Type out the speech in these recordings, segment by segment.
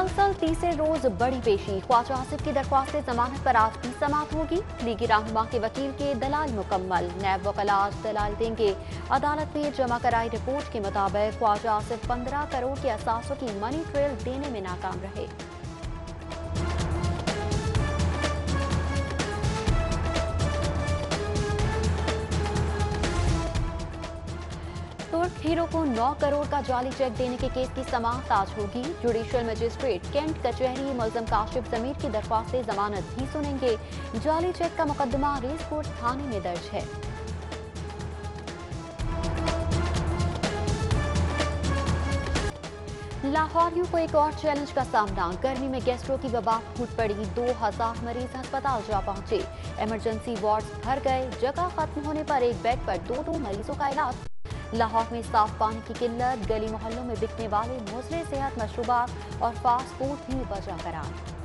मुसलसल तीसरे रोज बड़ी पेशी, ख्वाजा आसिफ की दरख्वास्त जमानत पर आज भी समाअत होगी। लीगी रहनुमा के वकील के दलाल मुकम्मल, नैब वकला आज दलाल देंगे। अदालत में जमा कराई रिपोर्ट के मुताबिक ख्वाजा आसिफ 15 करोड़ के असासों की मनी ट्रेल देने में नाकाम रहे। तुर्क हीरो को 9 करोड़ का जाली चेक देने के केस की समाअत आज होगी। जुडिशियल मजिस्ट्रेट कैंट कचहरी मुल्ज़म काशिफ जमीर की दरख्वास्त जमानत भी सुनेंगे। जाली चेक का मुकदमा रेस कोर्ट थाने में दर्ज है। लाहौरियों को एक और चैलेंज का सामना, गर्मी में गैस्ट्रो की वबा फूट पड़ी। 2000 मरीज अस्पताल जा पहुंचे। इमरजेंसी वार्ड्स भर गए। जगह खत्म होने पर एक बेड पर 2 मरीजों का इलाज। लाहौर में साफ पानी की किल्लत, गली मोहल्लों में बिकने वाले मुज़र सेहत मशरूबात और फास्ट फूड भी वजह करार।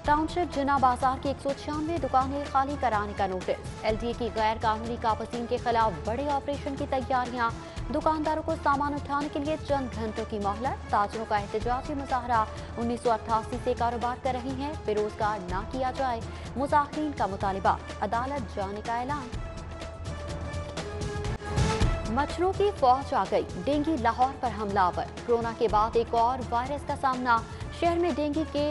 टाउनशिप जिना बाजार की 196 दुकानें खाली कराने का नोटिस। LDA की गैर कानूनी कापसीन के खिलाफ बड़े ऑपरेशन की तैयारियां। दुकानदारों को सामान उठाने के लिए चंद घंटों की मोहलत। ताजरों का एहतजाजी मुजाहरा। 1988 से कारोबार कर रही हैं, बेरोजगार ना किया जाए, मुजाहिरीन का मुतालिबा। अदालत जाने का ऐलान। मच्छरों की फौज आ गई, डेंगू लाहौर पर हमलावर। कोरोना के बाद एक और वायरस का सामना। शहर में डेंगू के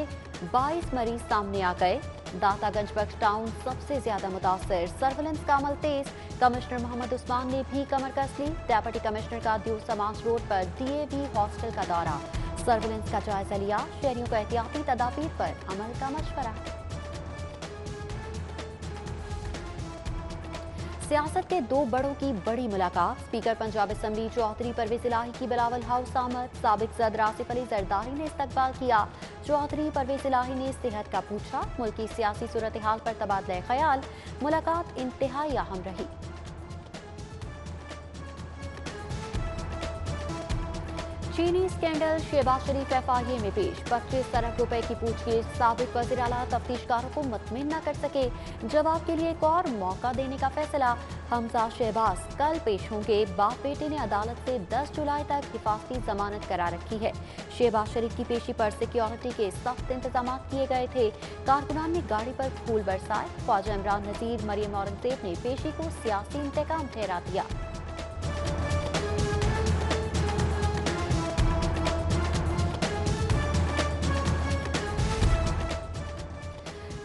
22 मरीज सामने आ गए। दातागंज बख्श टाउन सबसे ज्यादा मुतासर। सर्विलेंस का अमल तेज। कमिश्नर मोहम्मद उस्मान ने भी कमर कस ली। डेप्यूटी कमिश्नर का दियो समाज रोड पर DAV हॉस्टल का दौरा। सर्विलेंस का जायजा लिया। शहरियों को एहतियाती तदाबीर पर अमल का मशवरा। सियासत के 2 बड़ों की बड़ी मुलाकात। स्पीकर पंजाब असेंबली चौधरी परवेज इलाही की बिलावल हाउस आमद। साबिक सदर आसिफ अली जरदारी ने इस्तकबाल किया। चौधरी परवेज इलाही ने सेहत का पूछा। मुल्क की सियासी सूरत हाल पर तबादला ख्याल। मुलाकात इंतहाई अहम रही। चीनी स्कैंडल, शहबाज शरीफ FIA में पेश। 25 अरब रुपए की पूछगिछ। साबिक वज़ीर आला तफ्तीशकारों को मुतमिन न कर सके, जवाब के लिए एक और मौका देने का फैसला। हमजा शहबाज कल पेश होंगे। बाप बेटे ने अदालत से 10 जुलाई तक हिफाजती जमानत करा रखी है। शहबाज शरीफ की पेशी पर सिक्योरिटी के सख्त इंतजाम किए गए थे। कारकुनान ने गाड़ी पर फूल बरसाए। ख्वाजा इमरान नजीर, मरियम औरंगजेब ने पेशी को सियासी इंतकाम ठहरा दिया।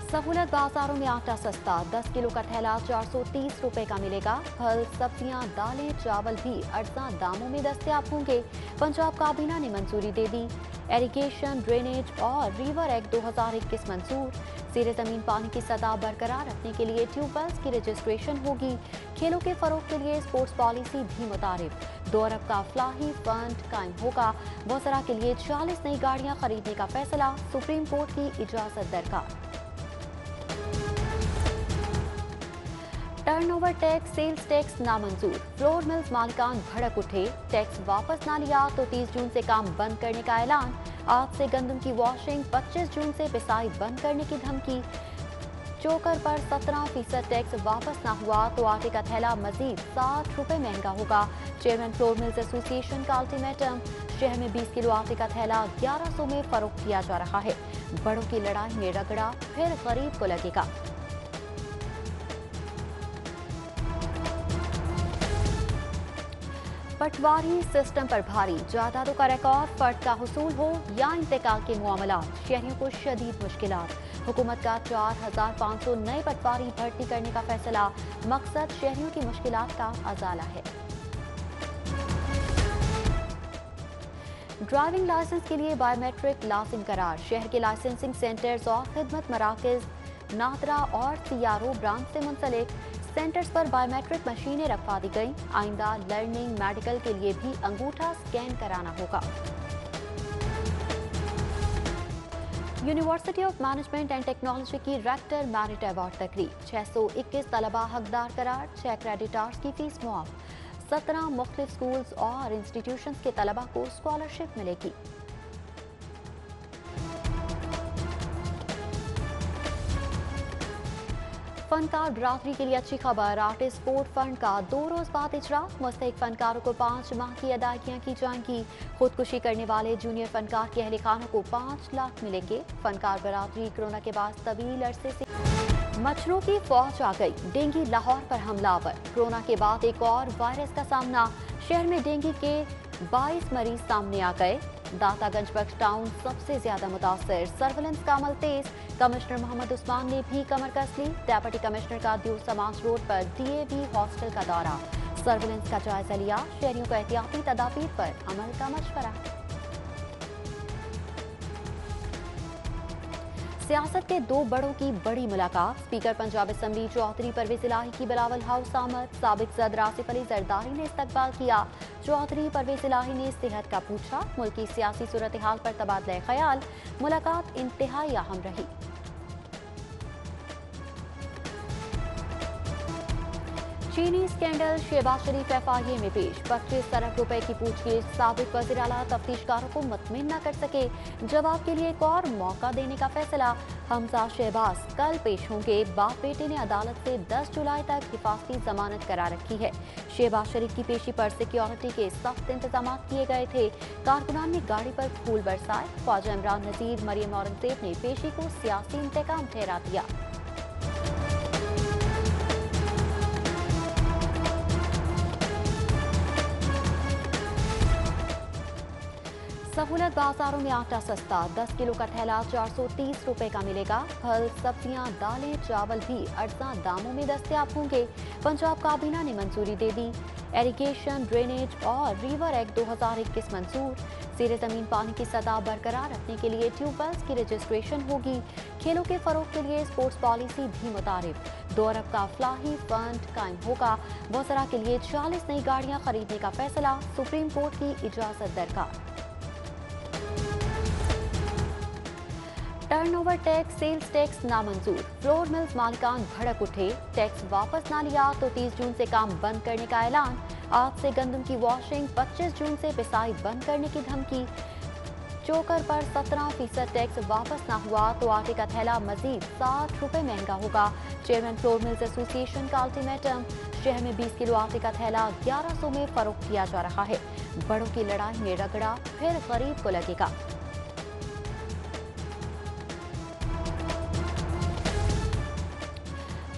सहूलत बाजारों में आटा सस्ता। 10 किलो का थैला 430 रुपए का मिलेगा। फल, सब्जियां, दालें, चावल भी अर्जा दामों में दस्तयाब होंगे। पंजाब काबीना ने मंजूरी दे दी। एरीगेशन, ड्रेनेज और रिवर एक्ट 2021 मंजूर। ज़ेरे ज़मीन पानी की सतह बरकरार रखने के लिए ट्यूबवेल्स की रजिस्ट्रेशन होगी। खेलों के फरोग के लिए स्पोर्ट्स पॉलिसी भी मुतारिफ। 2 अरब का फ्लाही फंड कायम होगा। वज़रा के लिए 40 नई गाड़ियां खरीदने का फैसला। सुप्रीम कोर्ट की इजाजत दरकार। टर्नओवर टैक्स, सेल्स टैक्स नामंजूर। फ्लोर मिल्स मालिकान भड़क उठे। टैक्स वापस ना लिया तो 30 जून से काम बंद करने का ऐलान। आज से गंदम की वॉशिंग, 25 जून से पिसाई बंद करने की धमकी। चोकर पर 17% टैक्स वापस ना हुआ तो आटे का थैला मजीद 60 रुपए महंगा होगा। चेयरमैन फ्लोर मिल्स एसोसिएशन का अल्टीमेटम। शहर में 20 किलो आटे का थैला 1100 में फरोख्त किया जा रहा है। बड़ों की लड़ाई में रगड़ा फिर गरीब को लगेगा। पटवारी सिस्टम पर भारी। जायदादों का रिकॉर्ड, फर्द का हुसूल हो या इंतकाल के मामलात, शहरियों को शदीद मुश्किलात। हुकूमत का 4500 नए पटवारी भर्ती करने का फैसला। मकसद शहरियों की मुश्किलात का अजाला है। ड्राइविंग लाइसेंस के लिए बायोमेट्रिक लाजिम करार। शहर के लाइसेंसिंग सेंटर्स और खिदमत मराकज नादरा और CRO ब्रांच से मुंसलिक सेंटर्स पर बायोमेट्रिक मशीनें रखवा दी गई। आइंदा लर्निंग, मेडिकल के लिए भी अंगूठा स्कैन कराना होगा। University of management and technology की रेक्टर मेरिट अवार्ड तकरीब। 621 तलबा हकदार करार। 6 क्रेडिटार्स की फीस मुआफ। 17 मुख्तलिफ स्कूल्स और इंस्टीट्यूशंस के तलबा को स्कॉलरशिप मिलेगी। फनकार बरादरी के लिए अच्छी खबर। आर्टिस्ट स्पोर्ट फंड का 2 रोज बाद इजरा। मुस्तहिक फनकारों को 5 माह की अदायगियां की जाएंगी। खुदकुशी करने वाले जूनियर फनकार के अहले खानों को 5 लाख मिलेंगे। फनकार बरादरी कोरोना के बाद तवील अरसे से मच्छरों की फौज आ गई। डेंगू लाहौर पर हमलावर। कोरोना के बाद एक और वायरस का सामना। शहर में डेंगू के 22 मरीज सामने आ गए। दातागंज बख्श टाउन सबसे ज्यादा मुतासर। सर्विलेंस का अमल तेज। कमिश्नर मोहम्मद उस्मान ने भी कमर कस ली। डेप्यूटी कमिश्नर का दियो समाज रोड पर डीएवी हॉस्टल का दौरा। सर्विलेंस का जायजा लिया। शहरियों को एहतियाती तदाबीर पर अमल का मशवरा। सियासत के 2 बड़ों की बड़ी मुलाकात। स्पीकर पंजाब असेंबली चौधरी परवेज इलाही की बिलावल हाउस आमद। साबिक सदर आसिफ अली जरदारी ने इस्तकबाल किया। चौधरी परवेज इलाही ने सेहत का पूछा। मुल्क की सियासी सूरत हाल पर तबादला ख्याल। मुलाकात इंतहाई अहम रही। चीनी स्कैंडल। शहबाज शरीफ एफआईए में पेश। 25 अरब रुपए की पूछगिछ। साबिक वज़ीर आला तफ्तीशकारों को मुतमिन न कर सके। जवाब के लिए एक और मौका देने का फैसला। हमजा शहबाज कल पेश होंगे। बाप बेटे ने अदालत से 10 जुलाई तक हिफाजती जमानत करा रखी है। शहबाज शरीफ की पेशी पर सिक्योरिटी के सख्त इंतजाम किए गए थे। कारकुनान ने गाड़ी पर फूल बरसाए। ख्वाजा इमरान नजीर मरियम औरंगजेब ने पेशी को सियासी इंतकाम ठहरा दिया। सहूलत बाजारों में आटा सस्ता। 10 किलो का थैला 430 रुपए का मिलेगा। फल, सब्जियां, दालें, चावल भी अर्जा दामों में दस्तयाब होंगे। पंजाब काबीना ने मंजूरी दे दी। एरीगेशन, ड्रेनेज और रिवर एक्ट 2021 मंजूर। ज़ेरे ज़मीन पानी की सतह बरकरार रखने के लिए ट्यूबवेल्स की रजिस्ट्रेशन होगी। खेलों के फरोग के लिए स्पोर्ट्स पॉलिसी भी मुतारिफ। 2 अरब का फलाही फंड कायम होगा। वज़रा के लिए 40 नई गाड़ियां खरीदने का फैसला। सुप्रीम कोर्ट की इजाजत दरकार। टर्नओवर टैक्स, सेल्स टैक्स नामंजूर। फ्लोर मिल्स मालिकान भड़क उठे। टैक्स वापस ना लिया तो 30 जून से काम बंद करने का ऐलान। आज से गंदम की वॉशिंग, 25 जून से पिसाई बंद करने की धमकी। चोकर पर 17% टैक्स वापस ना हुआ तो आटे का थैला मजीद 60 रुपए महंगा होगा। चेयरमैन फ्लोर मिल्स एसोसिएशन का अल्टीमेटम। शहर में 20 किलो आटे का थैला 1100 में फरोख्त किया जा रहा है। बड़ों की लड़ाई में रगड़ा फिर गरीब को लगेगा।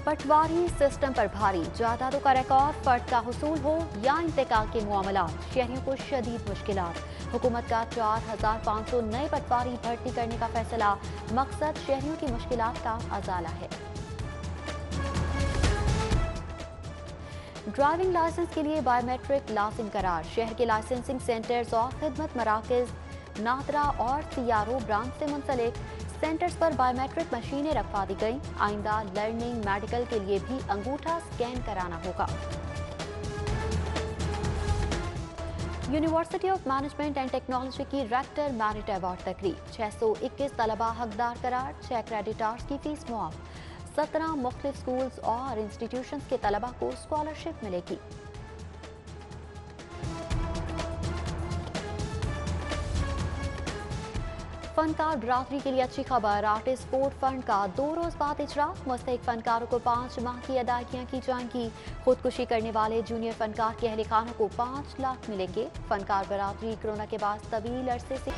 पटवारी सिस्टम पर भारी। जायदादों का रिकॉर्ड, फर्द का हुसूल हो या इंतकाल के मामलात। शहरियों को शदीद मुश्किलात। हुकूमत का 4500 नए पटवारी भर्ती करने का फैसला। मकसद शहरियों की मुश्किलात का अजाला है। ड्राइविंग लाइसेंस के लिए बायोमेट्रिक लाजिम करार। शहर के लाइसेंसिंग सेंटर्स और खिदमत मराकज नादरा और सीआरओ ब्रांच से मुंसलिक। सेंटर्स पर बायोमेट्रिक मशीनें रखवा दी गई। आइंदा लर्निंग, मेडिकल के लिए भी अंगूठा स्कैन कराना होगा। University of management and technology की रेक्टर मेरिट अवार्ड तकरीब। 621 तलबा हकदार करार। 6 क्रेडिटर्स की फीस मुआफ। 17 मुख्तलिफ स्कूल्स और इंस्टीट्यूशंस के तलबा को स्कॉलरशिप मिलेगी। फनकार बरादरी के लिए अच्छी खबर। आर्टिस्ट स्पोर्ट फंड का 2 रोज बाद इजरा। मुस्तहिक फनकारों को 5 माह की अदायगियां की जाएंगी। खुदकुशी करने वाले जूनियर फनकार के अहले खानों को 5 लाख मिलेंगे। फनकार बरादरी कोरोना के बाद तवील अरसे से